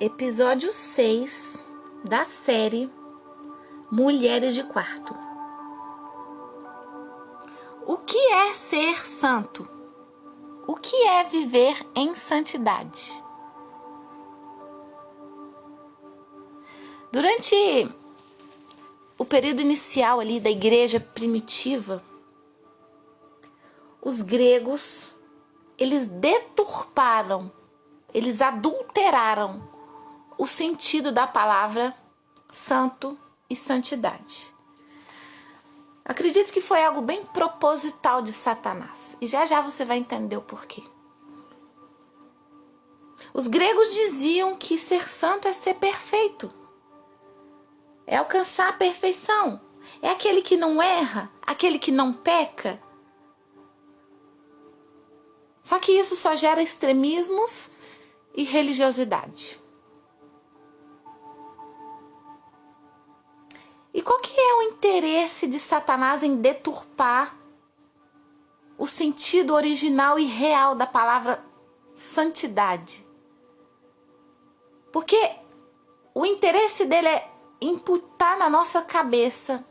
Episódio 6 da série Mulheres de Quarto. O que é ser santo? O que é viver em santidade? Durante o período inicial ali da igreja primitiva, os gregos, eles deturparam, eles adulteraram o sentido da palavra santo e santidade. Acredito que foi algo bem proposital de Satanás. E já já você vai entender o porquê. Os gregos diziam que ser santo é ser perfeito. É alcançar a perfeição. É aquele que não erra, aquele que não peca. Só que isso só gera extremismos e religiosidade. E qual que é o interesse de Satanás em deturpar o sentido original e real da palavra santidade? Porque o interesse dele é imputar na nossa cabeça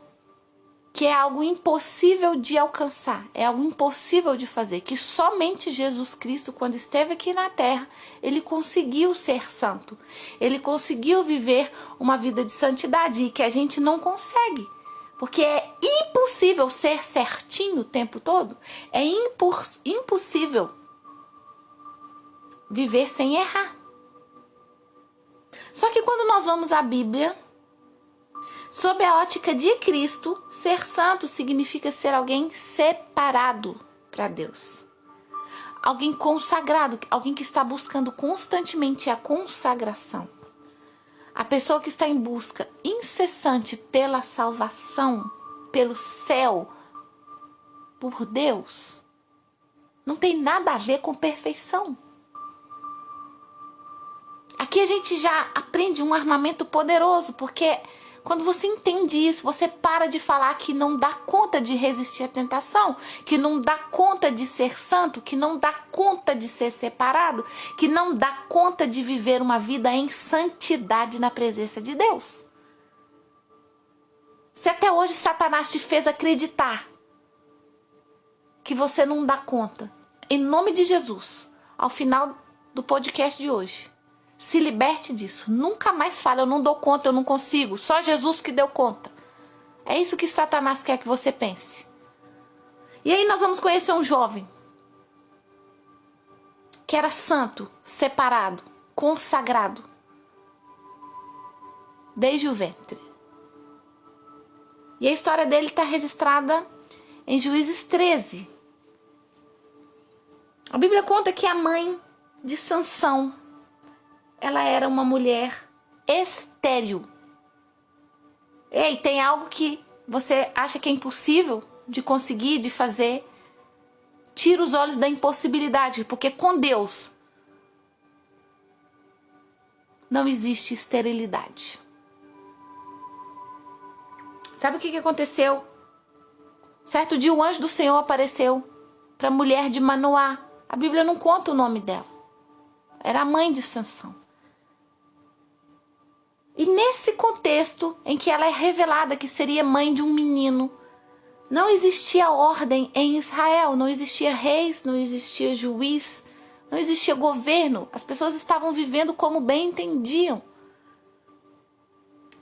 que é algo impossível de alcançar, é algo impossível de fazer, que somente Jesus Cristo, quando esteve aqui na Terra, ele conseguiu ser santo, ele conseguiu viver uma vida de santidade e que a gente não consegue, porque é impossível ser certinho o tempo todo, é impossível viver sem errar. Só que quando nós vamos à Bíblia, sob a ótica de Cristo, ser santo significa ser alguém separado para Deus. Alguém consagrado, alguém que está buscando constantemente a consagração. A pessoa que está em busca incessante pela salvação, pelo céu, por Deus. Não tem nada a ver com perfeição. Aqui a gente já aprende um armamento poderoso, porque quando você entende isso, você para de falar que não dá conta de resistir à tentação, que não dá conta de ser santo, que não dá conta de ser separado, que não dá conta de viver uma vida em santidade na presença de Deus. Se até hoje Satanás te fez acreditar que você não dá conta, em nome de Jesus, ao final do podcast de hoje, se liberte disso. Nunca mais fale, eu não dou conta, eu não consigo. Só Jesus que deu conta. É isso que Satanás quer que você pense. E aí nós vamos conhecer um jovem que era santo, separado, consagrado, desde o ventre. E a história dele está registrada em Juízes 13. A Bíblia conta que a mãe de Sansão, ela era uma mulher estéril. Ei, tem algo que você acha que é impossível de conseguir, de fazer? Tira os olhos da impossibilidade, porque com Deus não existe esterilidade. Sabe o que aconteceu? Certo dia o anjo do Senhor apareceu para a mulher de Manoá. A Bíblia não conta o nome dela. Era a mãe de Sansão. E nesse contexto em que ela é revelada que seria mãe de um menino, não existia ordem em Israel, não existia reis, não existia juiz, não existia governo. As pessoas estavam vivendo como bem entendiam.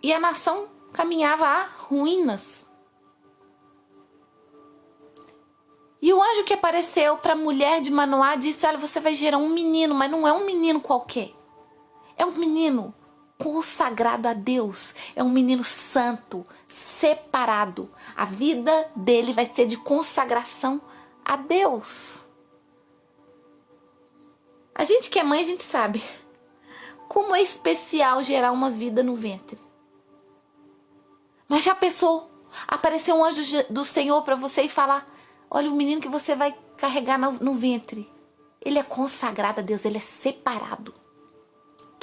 E a nação caminhava a ruínas. E o anjo que apareceu para a mulher de Manoá disse: olha, você vai gerar um menino, mas não é um menino qualquer. É um menino consagrado a Deus, é um menino santo, separado. A vida dele vai ser de consagração a Deus. A gente que é mãe, a gente sabe como é especial gerar uma vida no ventre. Mas já pensou, aparecer um anjo do Senhor para você e falar: olha, o menino que você vai carregar no ventre, ele é consagrado a Deus, ele é separado.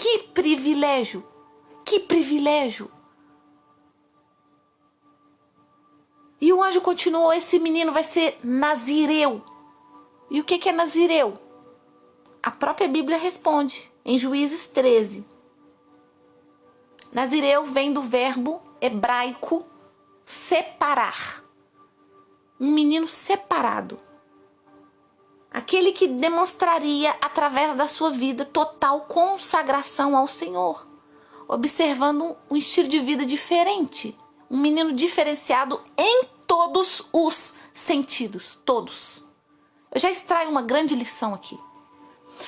Que privilégio! Que privilégio! E o anjo continuou: esse menino vai ser nazireu. E o que é nazireu? A própria Bíblia responde, em Juízes 13. Nazireu vem do verbo hebraico separar. Um menino separado. Aquele que demonstraria, através da sua vida, total consagração ao Senhor. Observando um estilo de vida diferente. Um menino diferenciado em todos os sentidos. Todos. Eu já extraio uma grande lição aqui.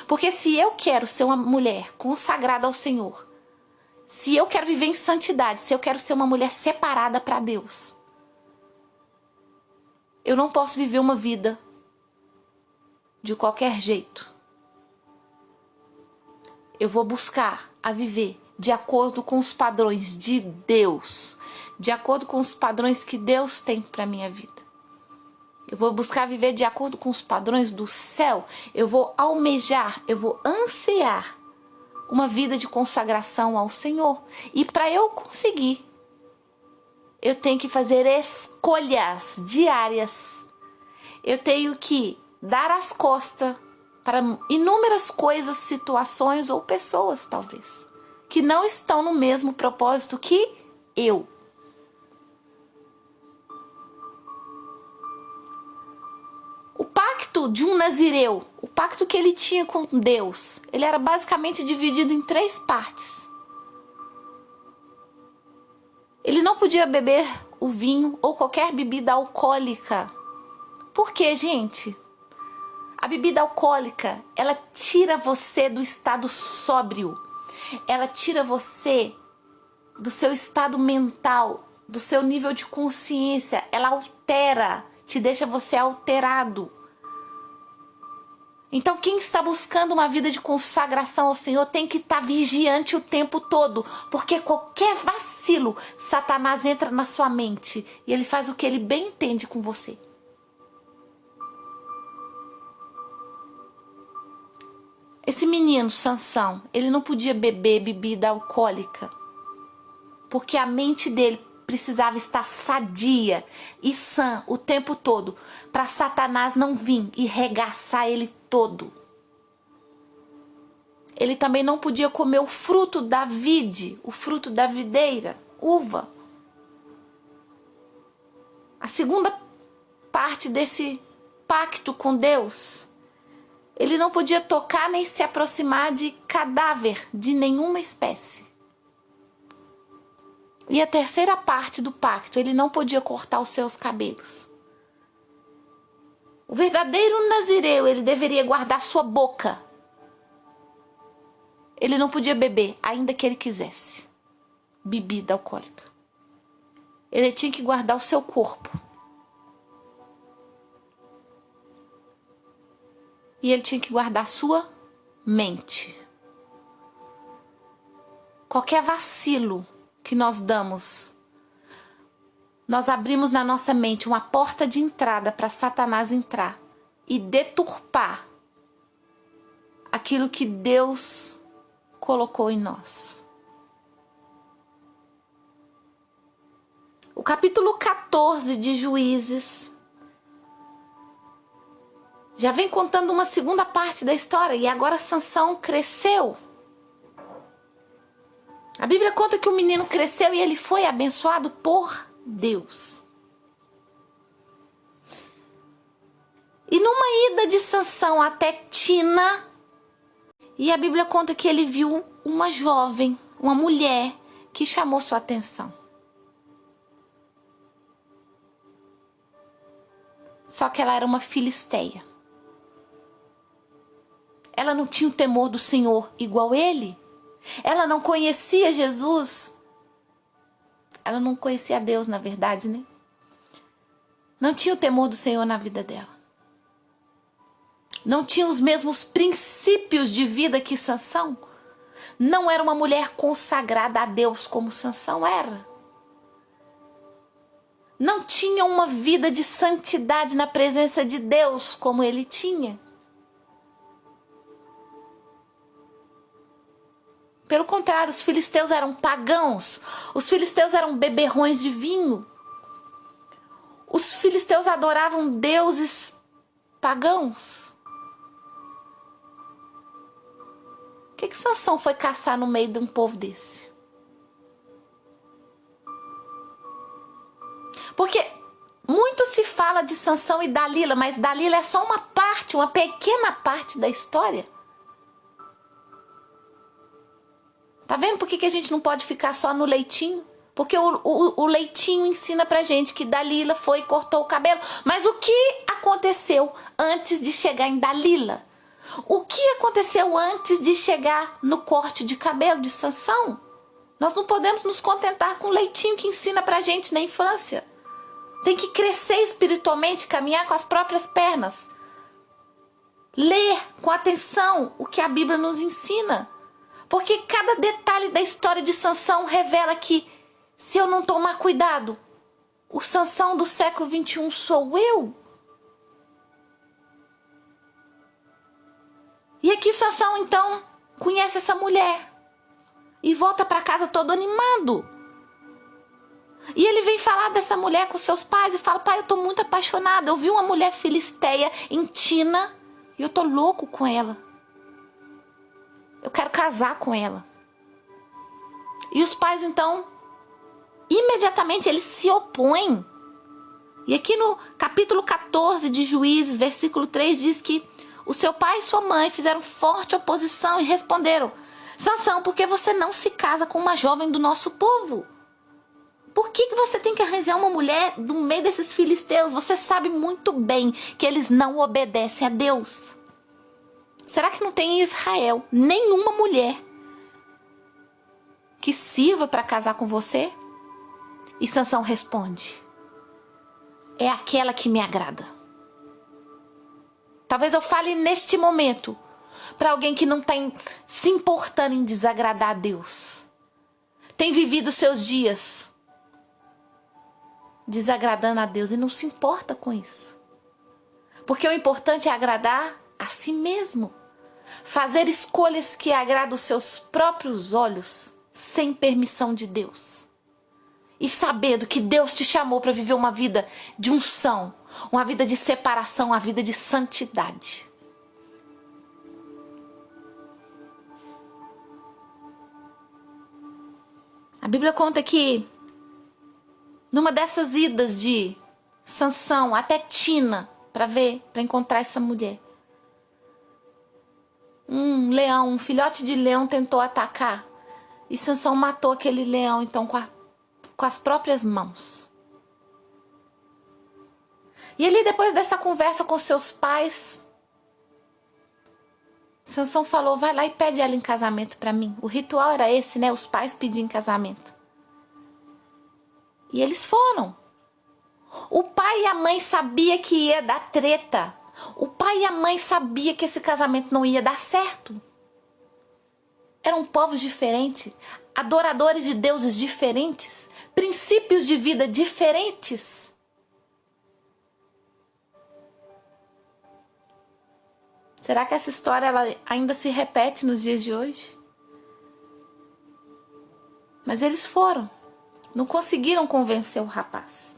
Porque se eu quero ser uma mulher consagrada ao Senhor, se eu quero viver em santidade, se eu quero ser uma mulher separada para Deus, eu não posso viver uma vida de qualquer jeito. Eu vou buscar a viver de acordo com os padrões de Deus, de acordo com os padrões que Deus tem para minha vida. Eu vou buscar viver de acordo com os padrões do céu. Eu vou almejar, eu vou ansiar uma vida de consagração ao Senhor. E para eu conseguir, eu tenho que fazer escolhas diárias. Eu tenho que dar as costas para inúmeras coisas, situações ou pessoas, talvez, que não estão no mesmo propósito que eu. O pacto de um nazireu, o pacto que ele tinha com Deus, ele era basicamente dividido em 3 partes. Ele não podia beber o vinho ou qualquer bebida alcoólica. Por quê, gente? A bebida alcoólica, ela tira você do estado sóbrio. Ela tira você do seu estado mental, do seu nível de consciência. Ela altera, te deixa você alterado. Então quem está buscando uma vida de consagração ao Senhor tem que estar vigiante o tempo todo, porque qualquer vacilo, Satanás entra na sua mente e ele faz o que ele bem entende com você. Esse menino, Sansão, ele não podia beber bebida alcoólica, porque a mente dele precisava estar sadia e sã o tempo todo, para Satanás não vir e regaçar ele todo. Ele também não podia comer o fruto da vide, o fruto da videira, uva. A segunda parte desse pacto com Deus, ele não podia tocar nem se aproximar de cadáver de nenhuma espécie. E a terceira parte do pacto, ele não podia cortar os seus cabelos. O verdadeiro nazireu, ele deveria guardar sua boca. Ele não podia beber, ainda que ele quisesse, bebida alcoólica. Ele tinha que guardar o seu corpo. E ele tinha que guardar sua mente. Qualquer vacilo que nós damos, nós abrimos na nossa mente uma porta de entrada para Satanás entrar e deturpar aquilo que Deus colocou em nós. O capítulo 14 de Juízes já vem contando uma segunda parte da história, e agora Sansão cresceu. A Bíblia conta que o menino cresceu e ele foi abençoado por Deus. E numa ida de Sansão até Tina, e a Bíblia conta que ele viu uma jovem, uma mulher, que chamou sua atenção. Só que ela era uma filisteia. Ela não tinha o temor do Senhor igual ele. Ela não conhecia Jesus. Ela não conhecia Deus, na verdade, né? Não tinha o temor do Senhor na vida dela. Não tinha os mesmos princípios de vida que Sansão. Não era uma mulher consagrada a Deus como Sansão era. Não tinha uma vida de santidade na presença de Deus como ele tinha. Pelo contrário, os filisteus eram pagãos. Os filisteus eram beberrões de vinho. Os filisteus adoravam deuses pagãos. O que Sansão foi caçar no meio de um povo desse? de Sansão e Dalila, mas Dalila é só uma parte, uma pequena parte da história. Tá vendo por que a gente não pode ficar só no leitinho? Porque o leitinho ensina pra gente que Dalila foi e cortou o cabelo. Mas o que aconteceu antes de chegar em Dalila? O que aconteceu antes de chegar no corte de cabelo de Sansão? Nós não podemos nos contentar com o leitinho que ensina pra gente na infância. Tem que crescer espiritualmente, caminhar com as próprias pernas. Ler com atenção o que a Bíblia nos ensina. Porque cada detalhe da história de Sansão revela que, se eu não tomar cuidado, o Sansão do século 21 sou eu. E aqui Sansão, então, conhece essa mulher e volta para casa todo animado. E ele vem falar dessa mulher com seus pais e fala: pai, eu tô muito apaixonado. Eu vi uma mulher filisteia em Tina e eu tô louco com ela. Eu quero casar com ela. E os pais, então, imediatamente eles se opõem. E aqui no capítulo 14 de Juízes, versículo 3, diz que o seu pai e sua mãe fizeram forte oposição e responderam: Sansão, por que você não se casa com uma jovem do nosso povo? Por que você tem que arranjar uma mulher do meio desses filisteus? Você sabe muito bem que eles não obedecem a Deus. Será que não tem em Israel nenhuma mulher que sirva para casar com você? E Sansão responde: é aquela que me agrada. Talvez eu fale neste momento para alguém que não está se importando em desagradar a Deus. Tem vivido seus dias desagradando a Deus e não se importa com isso. Porque o importante é agradar a si mesmo. Fazer escolhas que agradam os seus próprios olhos sem permissão de Deus. E sabendo que Deus te chamou para viver uma vida de unção, uma vida de separação, uma vida de santidade. A Bíblia conta que numa dessas idas de Sansão até Tina para encontrar essa mulher, um leão, um filhote de leão tentou atacar e Sansão matou aquele leão então com as próprias mãos. E ali, depois dessa conversa com seus pais, Sansão falou: vai lá e pede ela em casamento para mim. O ritual era esse, né? Os pais pediam em casamento. E eles foram. O pai e a mãe sabiam que ia dar treta. O pai e a mãe sabiam que esse casamento não ia dar certo. Eram povos diferentes, adoradores de deuses diferentes, princípios de vida diferentes. Será que essa história ela ainda se repete nos dias de hoje? Mas eles foram. Não conseguiram convencer o rapaz.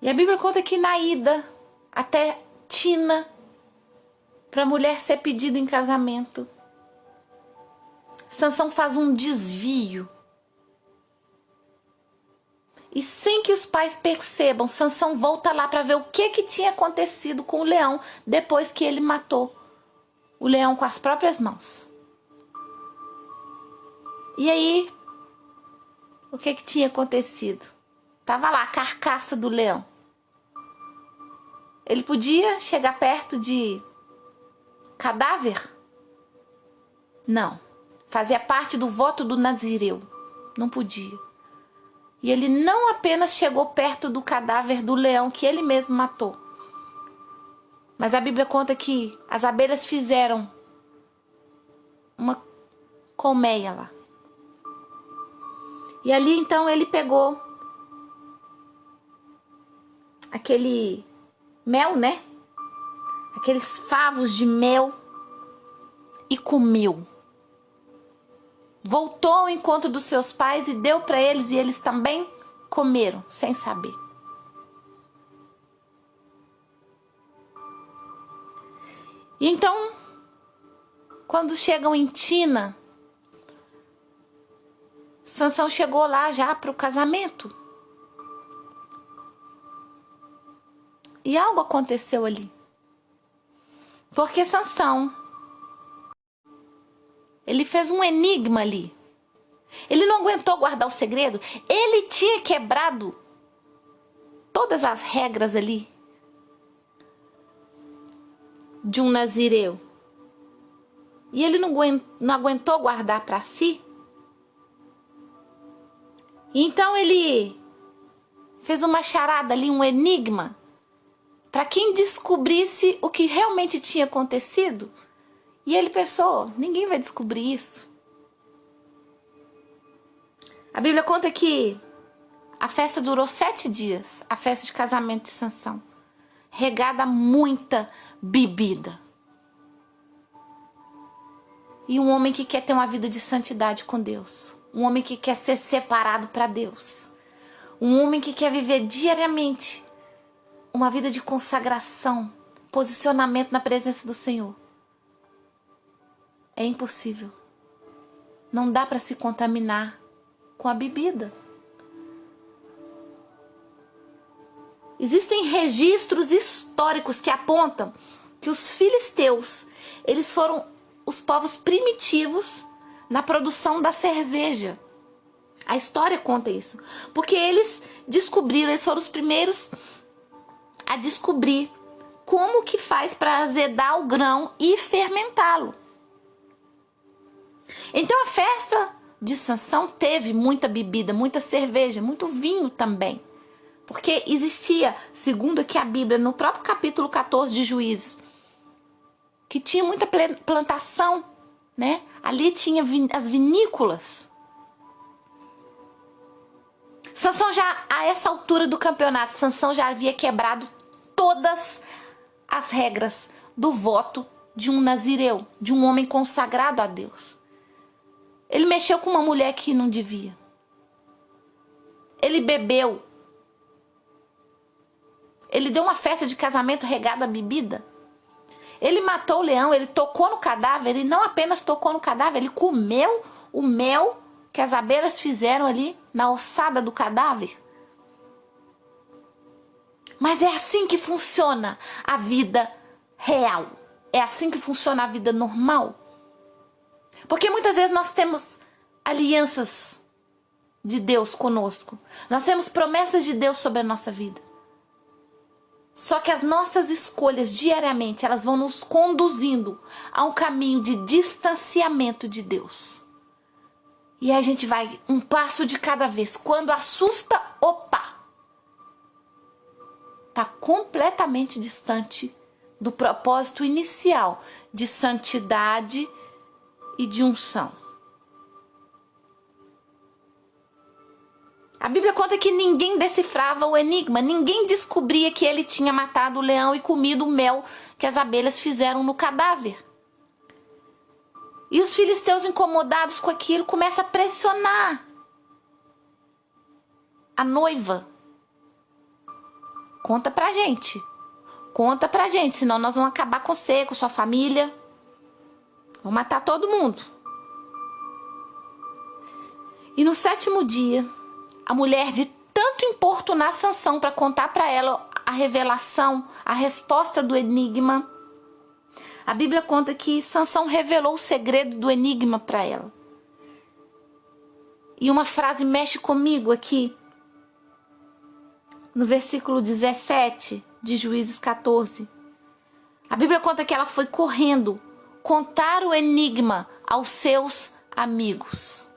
E a Bíblia conta que na ida até Tina, para a mulher ser pedida em casamento, Sansão faz um desvio. E sem que os pais percebam, Sansão volta lá para ver o que tinha acontecido com o leão depois que ele matou o leão com as próprias mãos. E aí, o que tinha acontecido? Tava lá a carcaça do leão. Ele podia chegar perto de cadáver? Não. Fazia parte do voto do Nazireu. Não podia. E ele não apenas chegou perto do cadáver do leão que ele mesmo matou, mas a Bíblia conta que as abelhas fizeram uma colmeia lá. E ali então ele pegou aquele mel, né? Aqueles favos de mel e comeu. Voltou ao encontro dos seus pais e deu para eles e eles também comeram, sem saber. E então, quando chegam em Tina, Sansão chegou lá já para o casamento. E algo aconteceu ali. Porque Sansão, ele fez um enigma ali. Ele não aguentou guardar o segredo. Ele tinha quebrado todas as regras ali de um nazireu. E ele não aguentou guardar para si. Então ele fez uma charada ali, um enigma, para quem descobrisse o que realmente tinha acontecido. E ele pensou, ninguém vai descobrir isso. A Bíblia conta que a festa durou 7 dias, a festa de casamento de Sansão, regada a muita bebida. E um homem que quer ter uma vida de santidade com Deus, um homem que quer ser separado para Deus, um homem que quer viver diariamente uma vida de consagração, posicionamento na presença do Senhor. É impossível. Não dá para se contaminar com a bebida. Existem registros históricos que apontam que os filisteus, eles foram os povos primitivos na produção da cerveja. A história conta isso. Porque eles foram os primeiros a descobrir como que faz para azedar o grão e fermentá-lo. Então a festa de Sansão teve muita bebida, muita cerveja, muito vinho também. Porque existia, segundo aqui a Bíblia, no próprio capítulo 14 de Juízes, que tinha muita plantação, né? Ali tinha as vinícolas. Sansão já, a essa altura do campeonato, Sansão já havia quebrado todas as regras do voto de um nazireu, de um homem consagrado a Deus. Ele mexeu com uma mulher que não devia. Ele bebeu. Ele deu uma festa de casamento regada a bebida. Ele matou o leão, ele tocou no cadáver. Ele não apenas tocou no cadáver, ele comeu o mel que as abelhas fizeram ali na ossada do cadáver. Mas é assim que funciona a vida real. É assim que funciona a vida normal. Porque muitas vezes nós temos alianças de Deus conosco. Nós temos promessas de Deus sobre a nossa vida. Só que as nossas escolhas diariamente, elas vão nos conduzindo a um caminho de distanciamento de Deus. E aí a gente vai um passo de cada vez. Quando assusta, opa! Está completamente distante do propósito inicial de santidade e de unção. A Bíblia conta que ninguém decifrava o enigma, ninguém descobria que ele tinha matado o leão e comido o mel que as abelhas fizeram no cadáver. E os filisteus, incomodados com aquilo, começam a pressionar a noiva. Conta pra gente, senão nós vamos acabar com você, com sua família. Vamos matar todo mundo. E no 7º dia, a mulher, de tanto importunar Sansão para contar para ela a revelação, a resposta do enigma, a Bíblia conta que Sansão revelou o segredo do enigma para ela. E uma frase mexe comigo aqui, no versículo 17 de Juízes 14. A Bíblia conta que ela foi correndo contar o enigma aos seus amigos.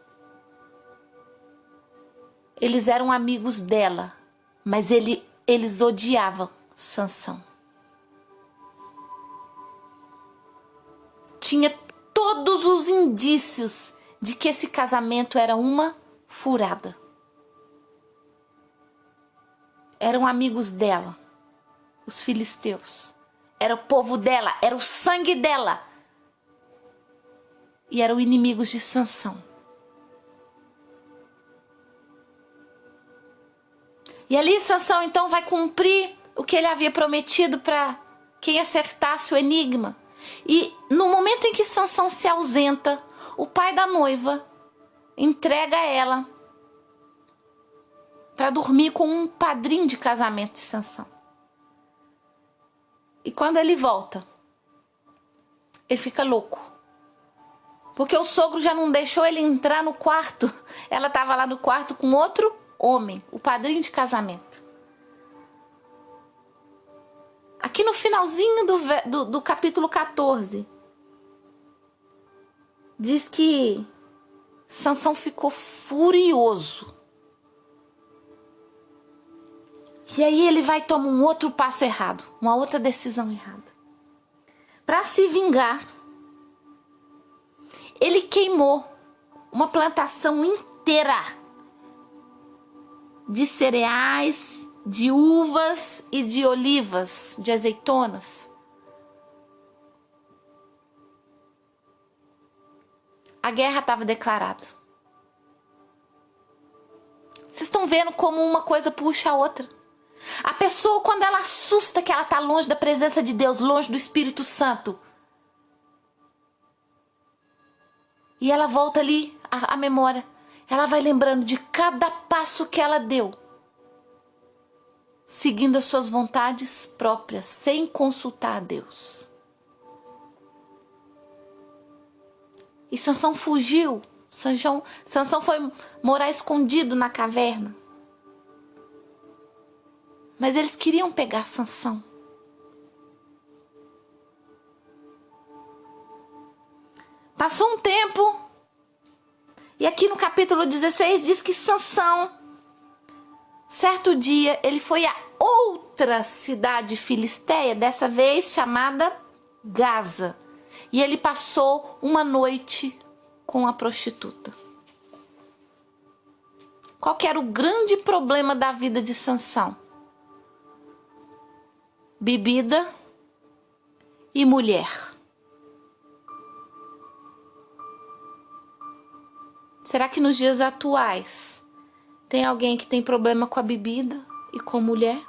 Eles eram amigos dela, mas eles odiavam Sansão. Tinha todos os indícios de que esse casamento era uma furada. Eram amigos dela, os filisteus. Era o povo dela, era o sangue dela. E eram inimigos de Sansão. E ali Sansão então vai cumprir o que ele havia prometido para quem acertasse o enigma. E no momento em que Sansão se ausenta, o pai da noiva entrega a ela para dormir com um padrinho de casamento de Sansão. E quando ele volta, ele fica louco. Porque o sogro já não deixou ele entrar no quarto. Ela estava lá no quarto com outro homem, o padrinho de casamento. Aqui no finalzinho do capítulo 14, diz que Sansão ficou furioso. E aí ele vai tomar um outro passo errado, uma outra decisão errada. Para se vingar, ele queimou uma plantação inteira de cereais, de uvas e de olivas, de azeitonas. A guerra estava declarada. Vocês estão vendo como uma coisa puxa a outra? A pessoa, quando ela assusta que ela está longe da presença de Deus, longe do Espírito Santo, e ela volta ali à memória, ela vai lembrando de cada passo que ela deu, seguindo as suas vontades próprias, sem consultar a Deus. E Sansão fugiu. Sansão foi morar escondido na caverna. Mas eles queriam pegar Sansão. Passou um tempo, e aqui no capítulo 16 diz que Sansão, certo dia, ele foi a outra cidade filisteia, dessa vez chamada Gaza. E ele passou uma noite com a prostituta. Qual que era o grande problema da vida de Sansão? Bebida e mulher. Será que nos dias atuais tem alguém que tem problema com a bebida e com mulher?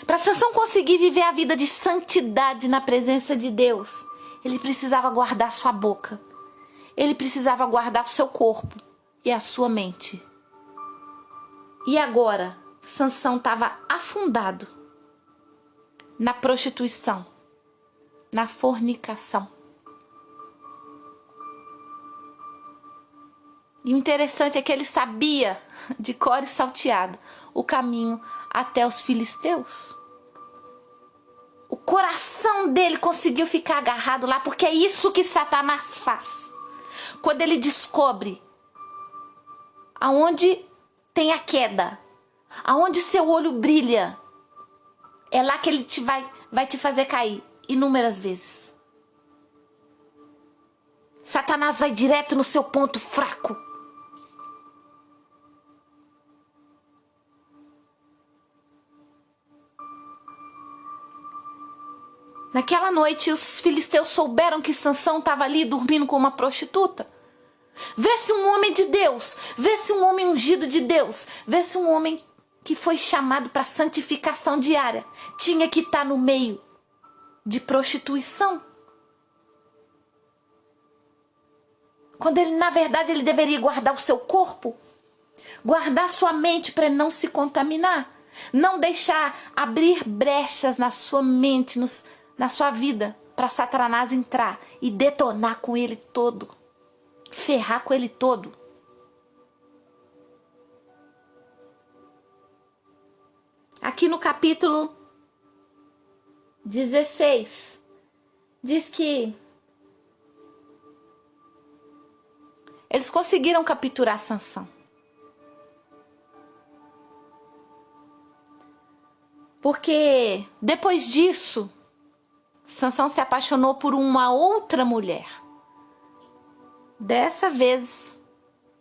Para Sansão conseguir viver a vida de santidade na presença de Deus, ele precisava guardar sua boca. Ele precisava guardar o seu corpo e a sua mente. E agora, Sansão estava afundado na prostituição, na fornicação. E o interessante é que ele sabia, de cor e salteado, o caminho até os filisteus. O coração dele conseguiu ficar agarrado lá, porque é isso que Satanás faz. Quando ele descobre aonde tem a queda, aonde seu olho brilha, é lá que ele vai te fazer cair inúmeras vezes. Satanás vai direto no seu ponto fraco. Naquela noite, os filisteus souberam que Sansão estava ali dormindo com uma prostituta. Vê-se um homem de Deus, vê-se um homem ungido de Deus, vê-se um homem que foi chamado para santificação diária. Tinha que estar no meio de prostituição. Quando ele, na verdade, ele deveria guardar o seu corpo, guardar sua mente para não se contaminar, não deixar abrir brechas na sua mente, na sua vida, para Satanás entrar e detonar com ele todo, ferrar com ele todo. Aqui no capítulo 16, diz que eles conseguiram capturar Sansão. Porque depois disso, Sansão se apaixonou por uma outra mulher. Dessa vez,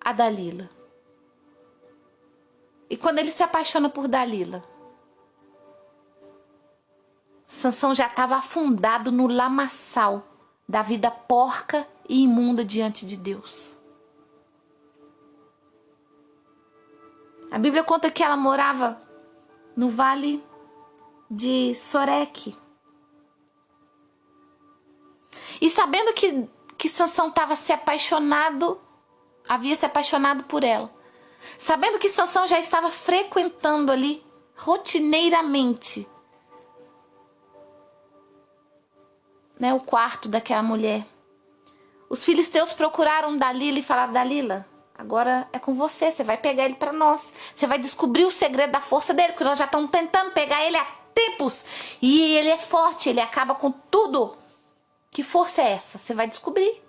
a Dalila. E quando ele se apaixona por Dalila, Sansão já estava afundado no lamaçal da vida porca e imunda diante de Deus. A Bíblia conta que ela morava no vale de Soreque. E sabendo que Sansão havia se apaixonado por ela, sabendo que Sansão já estava frequentando ali rotineiramente, né, o quarto daquela mulher, os filisteus procuraram Dalila e falaram: Dalila, agora é com você, você vai pegar ele para nós, você vai descobrir o segredo da força dele, porque nós já estamos tentando pegar ele há tempos, e ele é forte, ele acaba com tudo. Que força é essa? Você vai descobrir.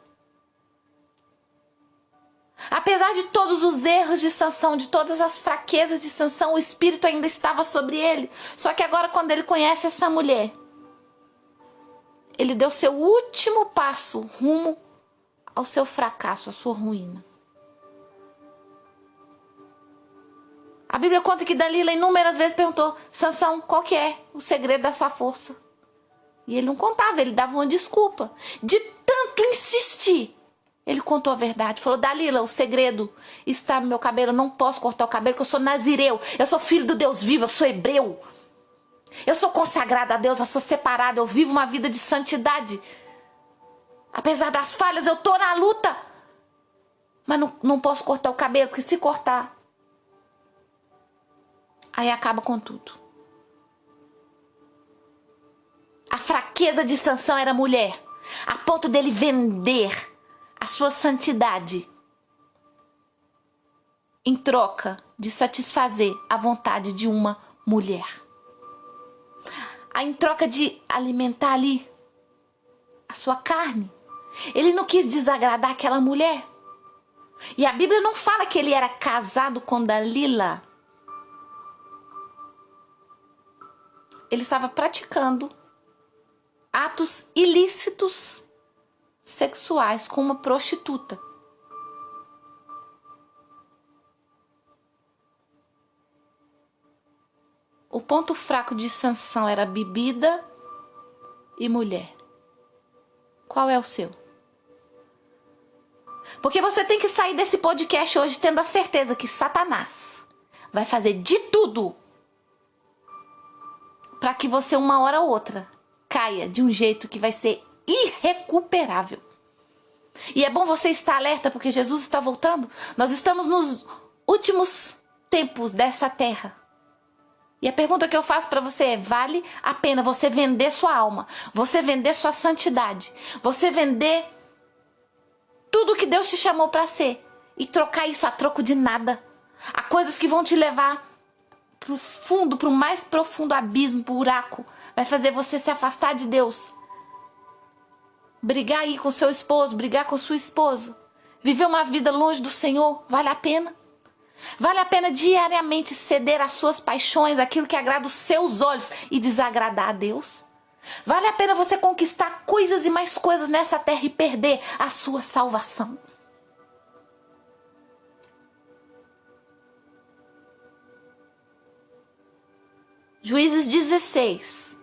Apesar de todos os erros de Sansão, de todas as fraquezas de Sansão, o espírito ainda estava sobre ele. Só que agora, quando ele conhece essa mulher, ele deu seu último passo rumo ao seu fracasso, à sua ruína. A Bíblia conta que Dalila inúmeras vezes perguntou: Sansão, qual que é o segredo da sua força? E ele não contava, ele dava uma desculpa. De tanto insistir, ele contou a verdade. Falou: Dalila, o segredo está no meu cabelo. Eu não posso cortar o cabelo, porque eu sou nazireu. Eu sou filho do Deus vivo, eu sou hebreu. Eu sou consagrado a Deus, eu sou separado. Eu vivo uma vida de santidade. Apesar das falhas, eu estou na luta. Mas não posso cortar o cabelo, porque se cortar, aí acaba com tudo. A fraqueza de Sansão era mulher, a ponto dele vender a sua santidade em troca de satisfazer a vontade de uma mulher. Em troca de alimentar ali a sua carne. Ele não quis desagradar aquela mulher. E a Bíblia não fala que ele era casado com Dalila. Ele estava praticando atos ilícitos sexuais com uma prostituta. O ponto fraco de Sansão era bebida e mulher. Qual é o seu? Porque você tem que sair desse podcast hoje tendo a certeza que Satanás vai fazer de tudo para que você, uma hora ou outra, caia de um jeito que vai ser irrecuperável. E é bom você estar alerta, porque Jesus está voltando. Nós estamos nos últimos tempos dessa terra. E a pergunta que eu faço para você é: vale a pena você vender sua alma, você vender sua santidade, você vender tudo que Deus te chamou para ser e trocar isso a troco de nada? Há coisas que vão te levar pro fundo, pro mais profundo abismo, buraco. Vai fazer você se afastar de Deus. Brigar aí com seu esposo, brigar com sua esposa. Viver uma vida longe do Senhor, vale a pena? Vale a pena diariamente ceder às suas paixões, aquilo que agrada os seus olhos e desagradar a Deus? Vale a pena você conquistar coisas e mais coisas nessa terra e perder a sua salvação? Juízes 16,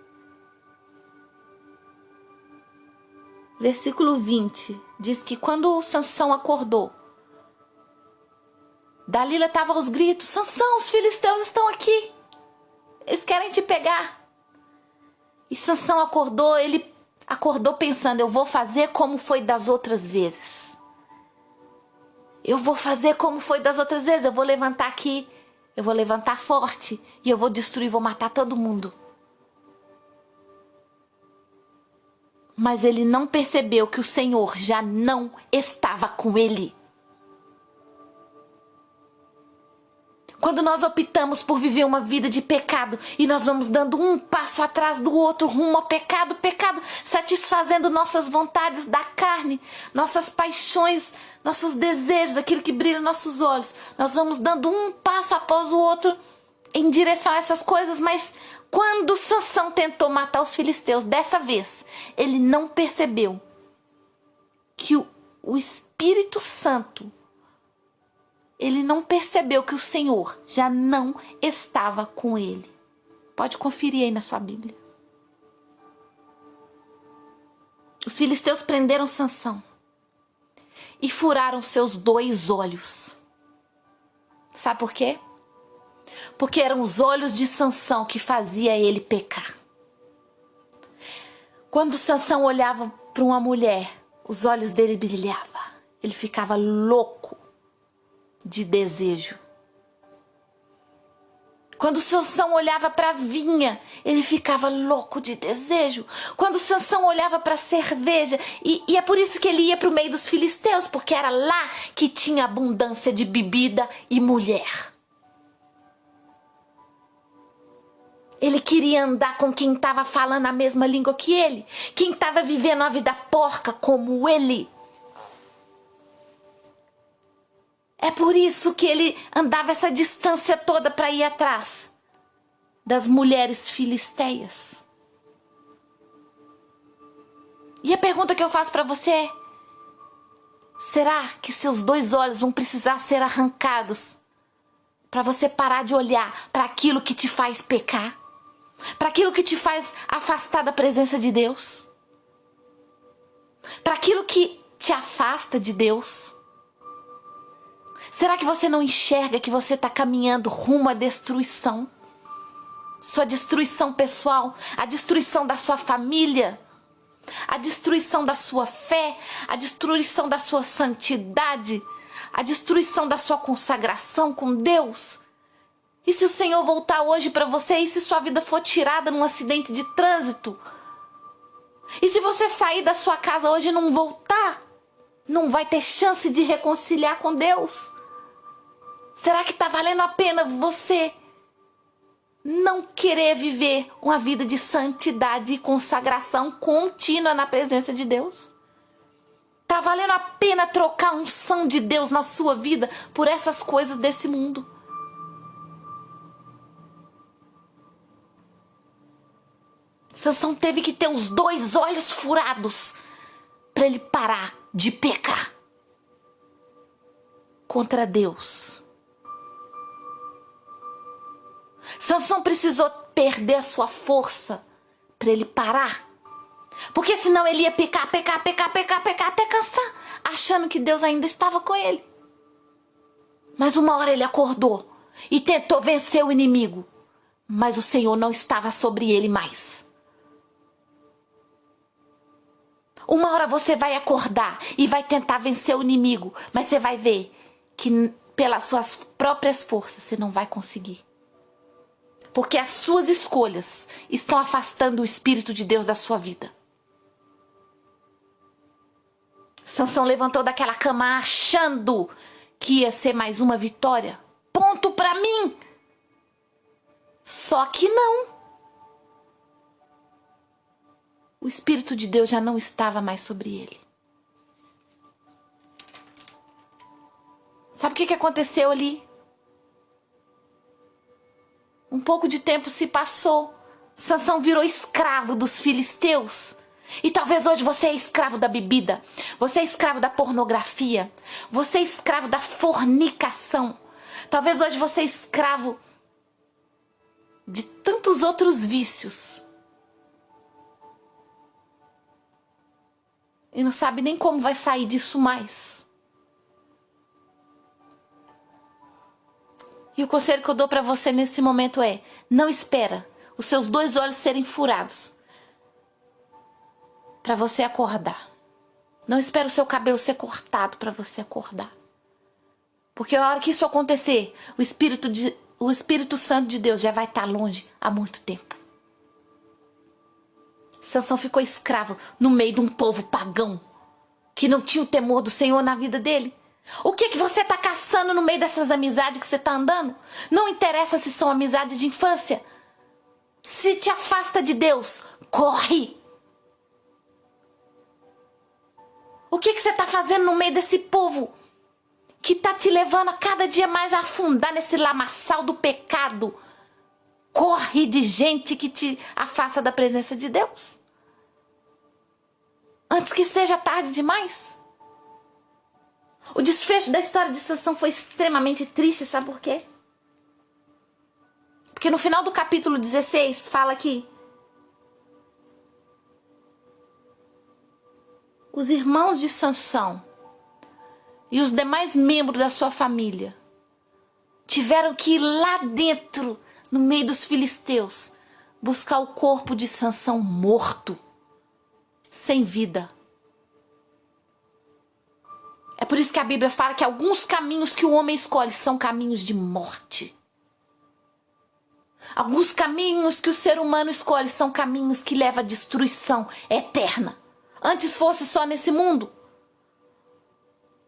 versículo 20, diz que quando Sansão acordou, Dalila estava aos gritos: Sansão, os filisteus estão aqui, eles querem te pegar. E Sansão acordou, ele acordou pensando: eu vou fazer como foi das outras vezes. Eu vou fazer como foi das outras vezes, eu vou levantar aqui, eu vou levantar forte e eu vou destruir, vou matar todo mundo. Mas ele não percebeu que o Senhor já não estava com ele. Quando nós optamos por viver uma vida de pecado e nós vamos dando um passo atrás do outro rumo ao pecado, satisfazendo nossas vontades da carne, nossas paixões, nossos desejos, aquilo que brilha nos nossos olhos, nós vamos dando um passo após o outro em direção a essas coisas. Mas quando Sansão tentou matar os filisteus, dessa vez, ele não percebeu que o Espírito Santo, ele não percebeu que o Senhor já não estava com ele. Pode conferir aí na sua Bíblia. Os filisteus prenderam Sansão e furaram seus 2 olhos. Sabe por quê? Porque eram os olhos de Sansão que fazia ele pecar. Quando Sansão olhava para uma mulher, os olhos dele brilhavam. Ele ficava louco de desejo. Quando Sansão olhava para a vinha, ele ficava louco de desejo. Quando Sansão olhava para a cerveja, e é por isso que ele ia para o meio dos filisteus, porque era lá que tinha abundância de bebida e mulher. Ele queria andar com quem estava falando a mesma língua que ele, quem estava vivendo a vida porca como ele. É por isso que ele andava essa distância toda para ir atrás das mulheres filisteias. E a pergunta que eu faço para você é: será que seus 2 olhos vão precisar ser arrancados para você parar de olhar para aquilo que te faz pecar? Para aquilo que te faz afastar da presença de Deus? Para aquilo que te afasta de Deus? Será que você não enxerga que você está caminhando rumo à destruição? Sua destruição pessoal, a destruição da sua família, a destruição da sua fé, a destruição da sua santidade, a destruição da sua consagração com Deus. E se o Senhor voltar hoje para você, e se sua vida for tirada num acidente de trânsito? E se você sair da sua casa hoje e não voltar, não vai ter chance de reconciliar com Deus? Será que está valendo a pena você não querer viver uma vida de santidade e consagração contínua na presença de Deus? Está valendo a pena trocar a unção de Deus na sua vida por essas coisas desse mundo? Sansão teve que ter os 2 olhos furados para ele parar de pecar contra Deus. Sansão precisou perder a sua força para ele parar. Porque senão ele ia pecar até cansar, achando que Deus ainda estava com ele. Mas uma hora ele acordou e tentou vencer o inimigo, mas o Senhor não estava sobre ele mais. Uma hora você vai acordar e vai tentar vencer o inimigo, mas você vai ver que pelas suas próprias forças você não vai conseguir. Porque as suas escolhas estão afastando o Espírito de Deus da sua vida. Sansão levantou daquela cama achando que ia ser mais uma vitória. Ponto para mim! Só que não. O Espírito de Deus já não estava mais sobre ele. Sabe o que aconteceu ali? Um pouco de tempo se passou. Sansão virou escravo dos filisteus. E talvez hoje você é escravo da bebida. Você é escravo da pornografia. Você é escravo da fornicação. Talvez hoje você é escravo de tantos outros vícios. E não sabe nem como vai sair disso mais. E o conselho que eu dou para você nesse momento é: não espera os seus 2 olhos serem furados para você acordar. Não espera o seu cabelo ser cortado para você acordar. Porque a hora que isso acontecer, o Espírito Santo de Deus já vai estar longe há muito tempo. Sansão ficou escravo no meio de um povo pagão que não tinha o temor do Senhor na vida dele. O que você está caçando no meio dessas amizades que você está andando? Não interessa se são amizades de infância. Se te afasta de Deus, corre. O que você está fazendo no meio desse povo que está te levando a cada dia mais a afundar nesse lamaçal do pecado? Corre de gente que te afasta da presença de Deus, antes que seja tarde demais. O desfecho da história de Sansão foi extremamente triste, sabe por quê? Porque no final do capítulo 16 fala que os irmãos de Sansão e os demais membros da sua família tiveram que ir lá dentro, no meio dos filisteus, buscar o corpo de Sansão morto, sem vida. É por isso que a Bíblia fala que alguns caminhos que o homem escolhe são caminhos de morte. Alguns caminhos que o ser humano escolhe são caminhos que levam à destruição eterna. Antes fosse só nesse mundo.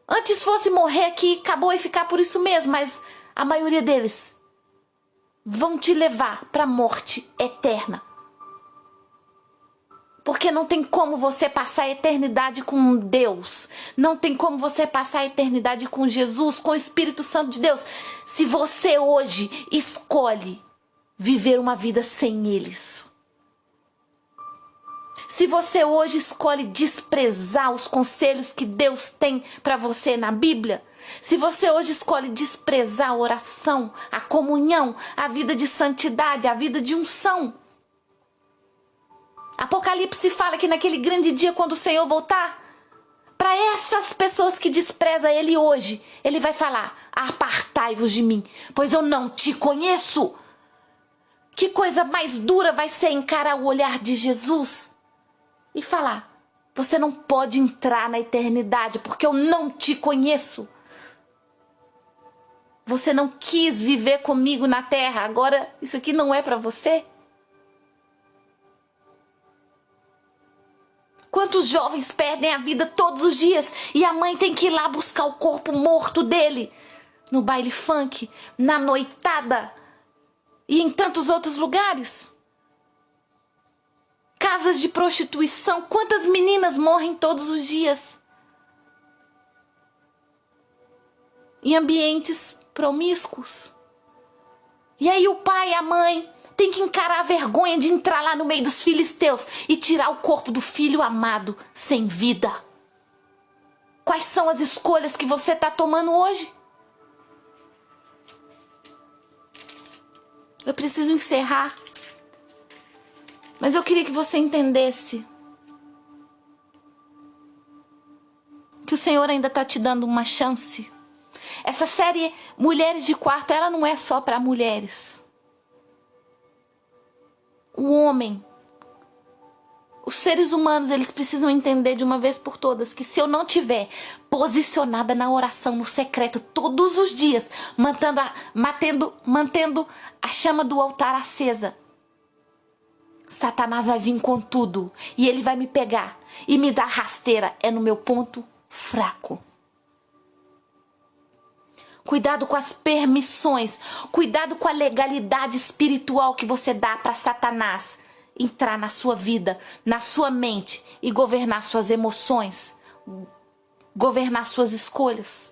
Antes fosse morrer aqui, acabou e ficar por isso mesmo, mas a maioria deles vão te levar para a morte eterna. Porque não tem como você passar a eternidade com Deus. Não tem como você passar a eternidade com Jesus, com o Espírito Santo de Deus, se você hoje escolhe viver uma vida sem eles. Se você hoje escolhe desprezar os conselhos que Deus tem para você na Bíblia, se você hoje escolhe desprezar a oração, a comunhão, a vida de santidade, a vida de unção. Apocalipse fala que naquele grande dia, quando o Senhor voltar, para essas pessoas que desprezam Ele hoje, Ele vai falar: apartai-vos de mim, pois eu não te conheço. Que coisa mais dura vai ser encarar o olhar de Jesus e falar: você não pode entrar na eternidade porque eu não te conheço. Você não quis viver comigo na terra, agora isso aqui não é para você? Quantos jovens perdem a vida todos os dias e a mãe tem que ir lá buscar o corpo morto dele no baile funk, na noitada e em tantos outros lugares? Casas de prostituição, quantas meninas morrem todos os dias? Em ambientes promíscuos. E aí o pai e a mãe tem que encarar a vergonha de entrar lá no meio dos filisteus e tirar o corpo do filho amado sem vida. Quais são as escolhas que você está tomando hoje? Eu preciso encerrar. Mas eu queria que você entendesse que o Senhor ainda está te dando uma chance. Essa série Mulheres de Quarto, ela não é só para mulheres. O homem, os seres humanos, eles precisam entender de uma vez por todas que se eu não tiver posicionada na oração, no secreto, todos os dias, mantendo a chama do altar acesa, Satanás vai vir com tudo e ele vai me pegar e me dar rasteira. É no meu ponto fraco. Cuidado com as permissões, cuidado com a legalidade espiritual que você dá para Satanás entrar na sua vida, na sua mente e governar suas emoções, governar suas escolhas.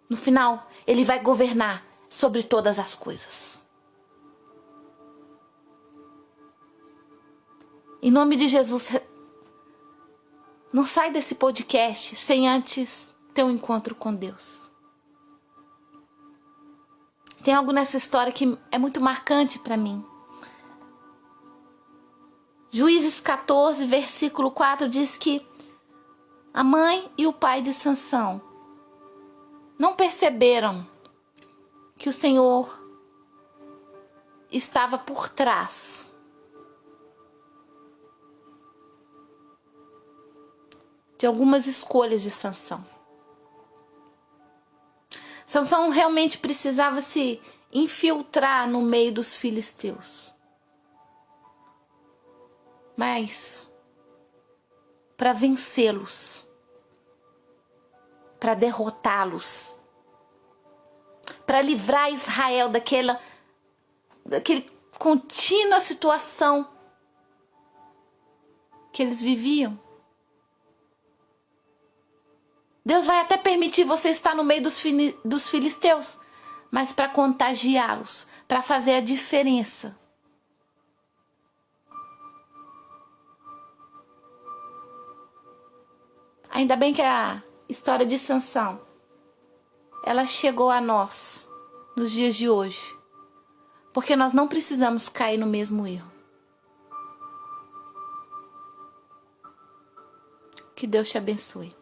No final, ele vai governar sobre todas as coisas. Em nome de Jesus, não sai desse podcast sem antes ter um encontro com Deus. Tem algo nessa história que é muito marcante para mim. Juízes 14, versículo 4 diz que a mãe e o pai de Sansão não perceberam que o Senhor estava por trás de algumas escolhas de Sansão. Sansão realmente precisava se infiltrar no meio dos filisteus. Mas para vencê-los, para derrotá-los, para livrar Israel daquela contínua situação que eles viviam. Deus vai até permitir você estar no meio dos filisteus, mas para contagiá-los, para fazer a diferença. Ainda bem que a história de Sansão, ela chegou a nós nos dias de hoje, porque nós não precisamos cair no mesmo erro. Que Deus te abençoe.